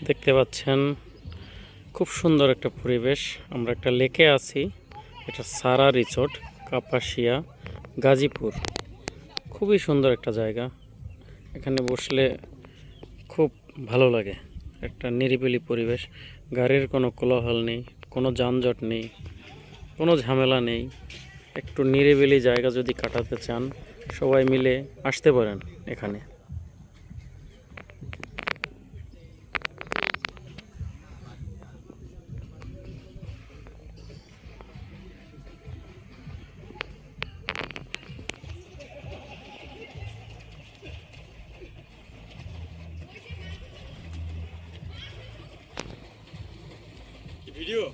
দেখতে পাচ্ছেন খুব সুন্দর একটা পরিবেশ। আমরা একটা লেকে আছি। এটা সারা রিসোর্ট, কাপাসিয়া, গাজীপুর। খুবই সুন্দর একটা জায়গা। এখানে বসলে খুব ভালো লাগে। একটা নিরিবিলি পরিবেশ, গাড়ির কোনো কোলাহল নেই, কোনো যানজট নেই, কোনো ঝামেলা নেই। একটু নিরিবিলি জায়গা যদি কাটাতে চান, সবাই মিলে আসতে পারেন এখানে। ভিডিও